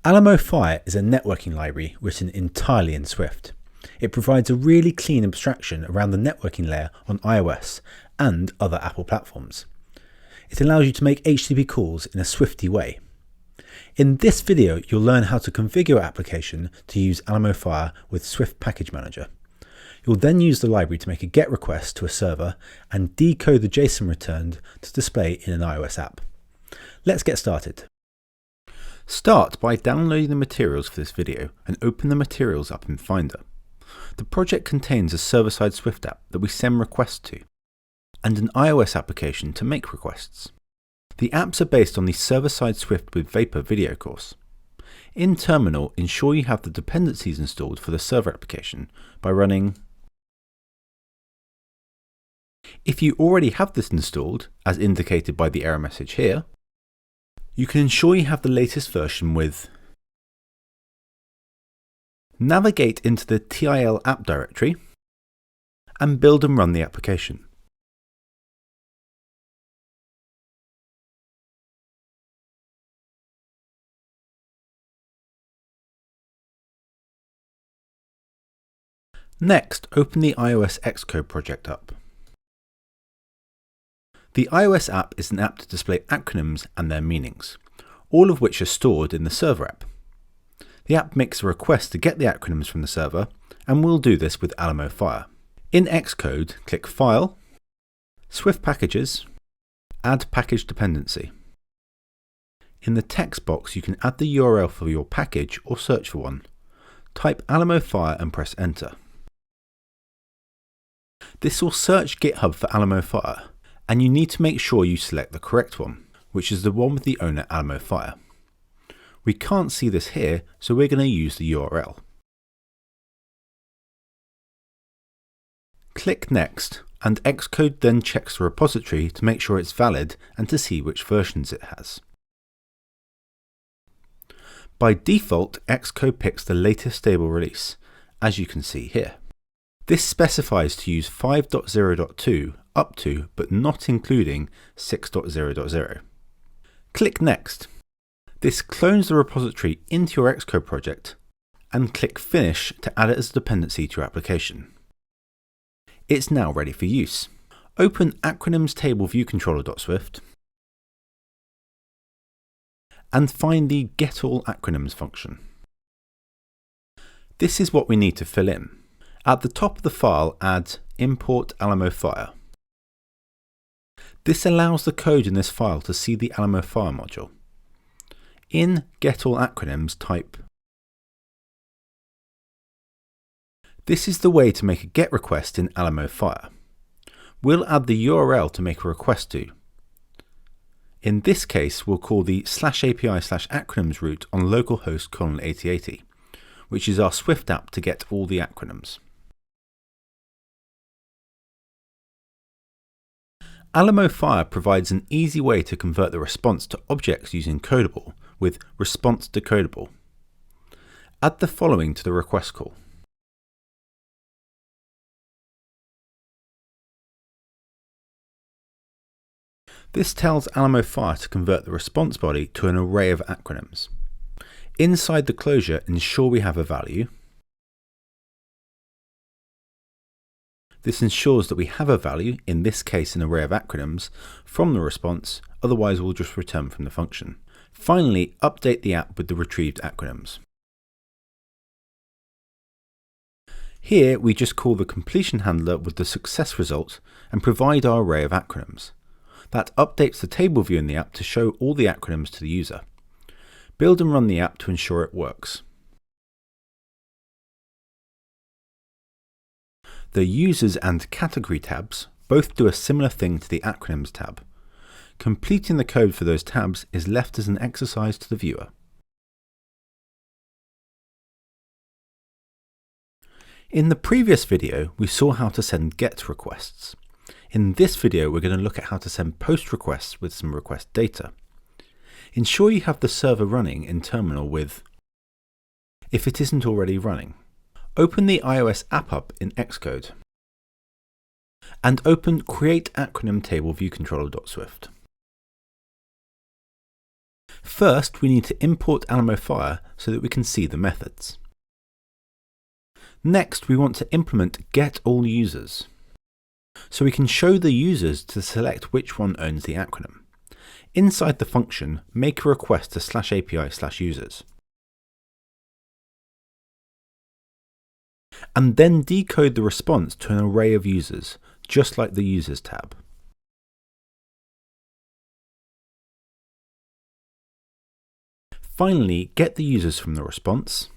alamofire is a networking library written entirely in Swift. It provides a really clean abstraction around the networking layer on iOS and other Apple platforms. It allows you to make HTTP calls in a Swifty way. In this video, you'll learn how to configure your application to use alamofire with Swift Package Manager. You'll then use the library to make a GET request to a server and decode the JSON returned to display in an iOS app. Let's get started. Start by downloading the materials for this video and open the materials up in Finder. The project contains a server-side Swift app that we send requests to, and an iOS application to make requests. The apps are based on the server-side Swift with Vapor video course. In Terminal, ensure you have the dependencies installed for the server application by running. If you already have this installed, as indicated by the error message here, you can ensure you have the latest version with. Navigate into the TIL app directory and build and run the application. Next, open the iOS Xcode project up. The iOS app is an app to display acronyms and their meanings, all of which are stored in the server app. The app makes a request to get the acronyms from the server, and we'll do this with alamofire. In Xcode, click File, Swift Packages, Add Package Dependency. In the text box, you can add the URL for your package or search for one. Type alamofire and press Enter. This will search GitHub for alamofire, and you need to make sure you select the correct one, which is the one with the owner alamofire. We can't see this here, so we're going to use the URL. Click Next, and Xcode then checks the repository to make sure it's valid and to see which versions it has. By default, Xcode picks the latest stable release, as you can see here. This specifies to use 5.0.2 up to, but not including, 6.0.0. Click Next. This clones the repository into your Xcode project, and click Finish to add it as a dependency to your application. It's now ready for use. Open Acronyms Table ViewController.swift and find the getAllAcronyms function. This is what we need to fill in. At the top of the file, add import alamofire. This allows the code in this file to see the alamofire module. In getAllAcronyms, type. This is the way to make a GET request in alamofire. We'll add the URL to make a request to. In this case, we'll call the /API/acronyms route on localhost :8080, which is our Swift app to get all the acronyms. Alamofire provides an easy way to convert the response to objects using Codable with response decodable. Add the following to the request call. This tells alamofire to convert the response body to an array of acronyms. Inside the closure, ensure we have a value. This ensures that we have a value, in this case an array of acronyms, from the response, otherwise we'll just return from the function. Finally, update the app with the retrieved acronyms. Here we just call the completion handler with the success result and provide our array of acronyms. That updates the table view in the app to show all the acronyms to the user. Build and run the app to ensure it works. The Users and Category tabs both do a similar thing to the Acronyms tab. Completing the code for those tabs is left as an exercise to the viewer. In the previous video, we saw how to send GET requests. In this video, we're going to look at how to send POST requests with some request data. Ensure you have the server running in Terminal with, if it isn't already running. Open the iOS app up in Xcode and open Create Acronym Table ViewController.swift. First, we need to import alamofire so that we can see the methods. Next, we want to implement getAllUsers, so we can show the users to select which one owns the acronym. Inside the function, make a request to /API/users. And then decode the response to an array of users, just like the Users tab. Finally, get the users from the response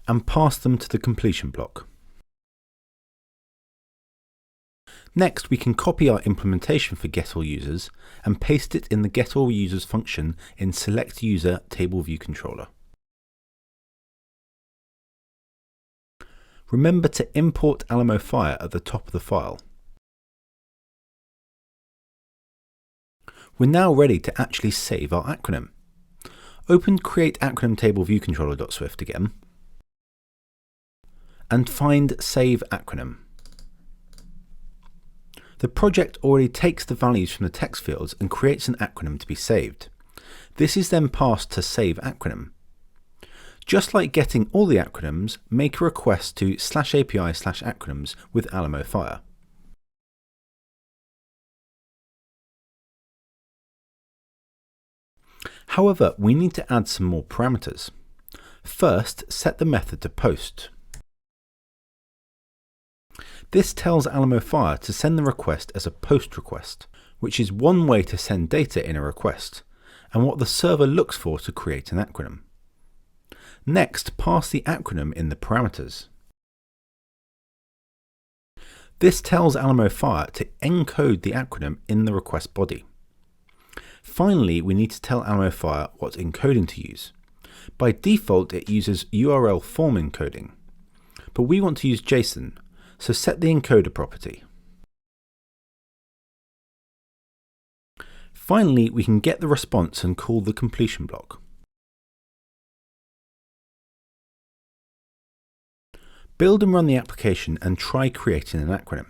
and pass them to the completion block. Next, we can copy our implementation for getAllUsers and paste it in the getAllUsers function in selectUser table view controller. Remember to import alamofire at the top of the file. We're now ready to actually save our acronym. Open Create Acronym Table View Controller.swift again and find Save Acronym. The project already takes the values from the text fields and creates an acronym to be saved. This is then passed to Save Acronym. Just like getting all the acronyms, make a request to /API/acronyms with alamofire. However, we need to add some more parameters. First, set the method to post. This tells alamofire to send the request as a post request, which is one way to send data in a request, and what the server looks for to create an acronym. Next, pass the acronym in the parameters. This tells alamofire to encode the acronym in the request body. Finally, we need to tell alamofire what encoding to use. By default, it uses URL form encoding, but we want to use JSON, so set the encoder property. Finally, we can get the response and call the completion block. Build and run the application and try creating an acronym.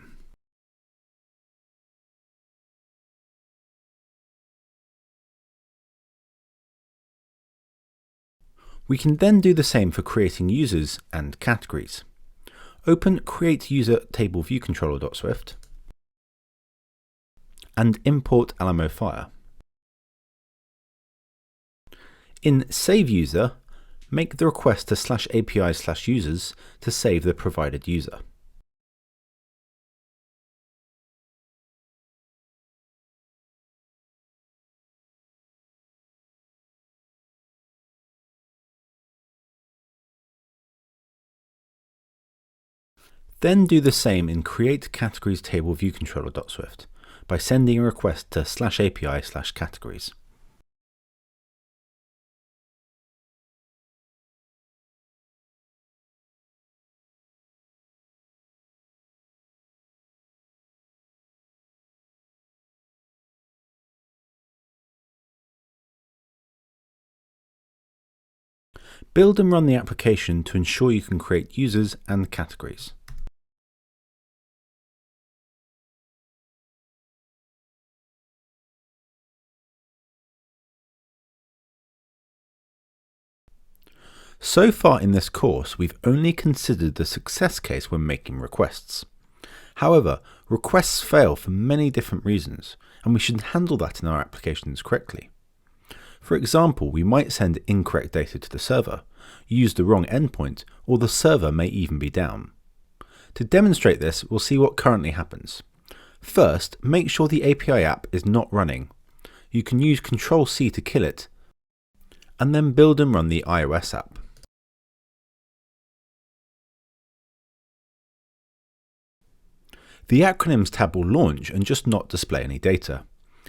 We can then do the same for creating users and categories. Open Create User Table View Controller.swift and import alamofire. In Save User, make the request to /API/users to save the provided user. Then do the same in Create Categories Table View Controller.swift by sending a request to /API/categories. Build and run the application to ensure you can create users and categories. So far in this course, we've only considered the success case when making requests. However, requests fail for many different reasons, and we should handle that in our applications correctly. For example, we might send incorrect data to the server, use the wrong endpoint, or the server may even be down. To demonstrate this, we'll see what currently happens. First, make sure the API app is not running. You can use Ctrl+C to kill it, and then build and run the iOS app. The Acronyms tab will launch and just not display any data.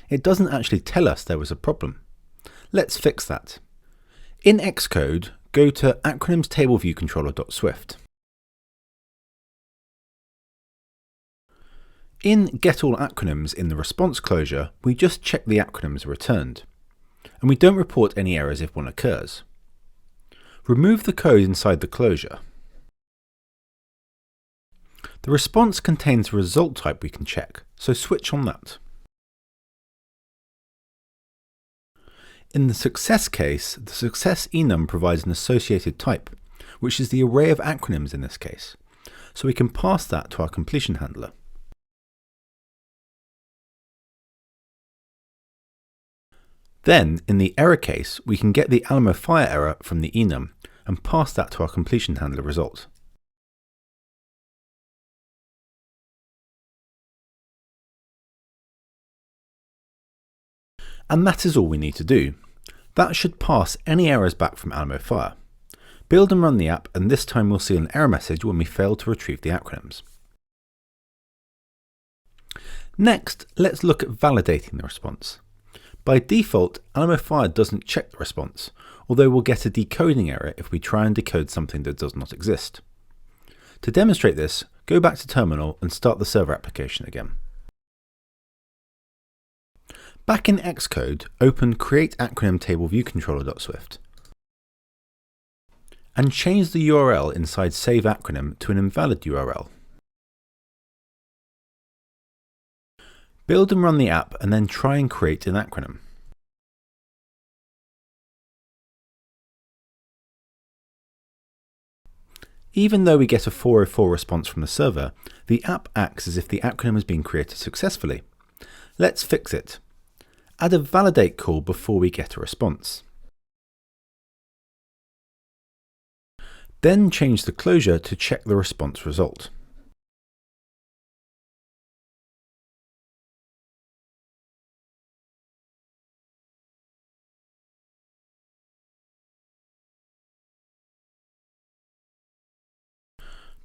It doesn't actually tell us there was a problem. Let's fix that. In Xcode, go to Acronyms Table View Controller.swift. In getAllAcronyms in the response closure, we just check the acronyms returned, and we don't report any errors if one occurs. Remove the code inside the closure. The response contains a result type we can check, so switch on that. In the success case, the success enum provides an associated type, which is the array of acronyms in this case, so we can pass that to our completion handler. Then, in the error case, we can get the alamofire error from the enum and pass that to our completion handler result. And that is all we need to do. That should pass any errors back from alamofire. Build and run the app, and this time we'll see an error message when we fail to retrieve the acronyms. Next, let's look at validating the response. By default, alamofire doesn't check the response, although we'll get a decoding error if we try and decode something that does not exist. To demonstrate this, go back to terminal and start the server application again. Back in Xcode, open create acronym table view controller.swift and change the URL inside save acronym to an invalid URL. Build and run the app and then try and create an acronym. Even though we get a 404 response from the server, the app acts as if the acronym has been created successfully. Let's fix it. Add a validate call before we get a response. Then change the closure to check the response result.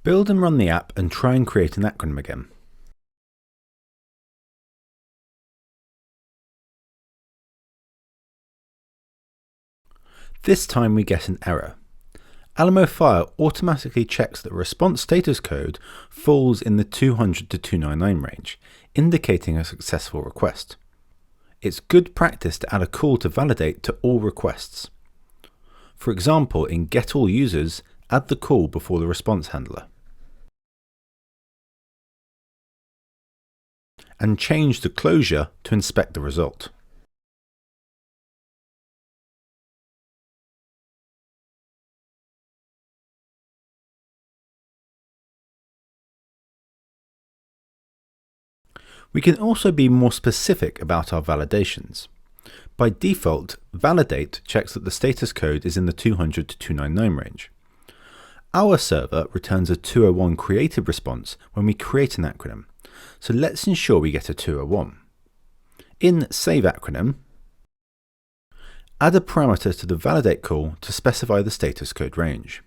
Build and run the app and try and create an acronym again. This time we get an error. alamofire automatically checks that response status code falls in the 200 to 299 range, indicating a successful request. It's good practice to add a call to validate to all requests. For example, in getAllUsers, add the call before the response handler. And change the closure to inspect the result. We can also be more specific about our validations. By default, validate checks that the status code is in the 200 to 299 range. Our server returns a 201 created response when we create an acronym, so let's ensure we get a 201. In save acronym, add a parameter to the validate call to specify the status code range.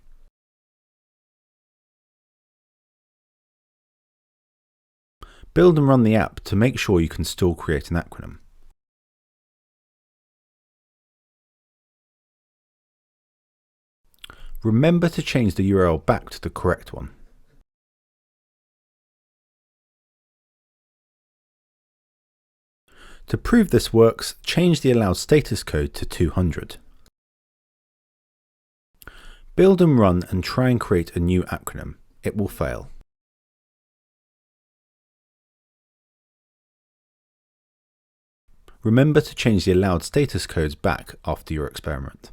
Build and run the app to make sure you can still create an acronym. Remember to change the URL back to the correct one. To prove this works, change the allowed status code to 200. Build and run and try and create a new acronym. It will fail. Remember to change the allowed status codes back after your experiment.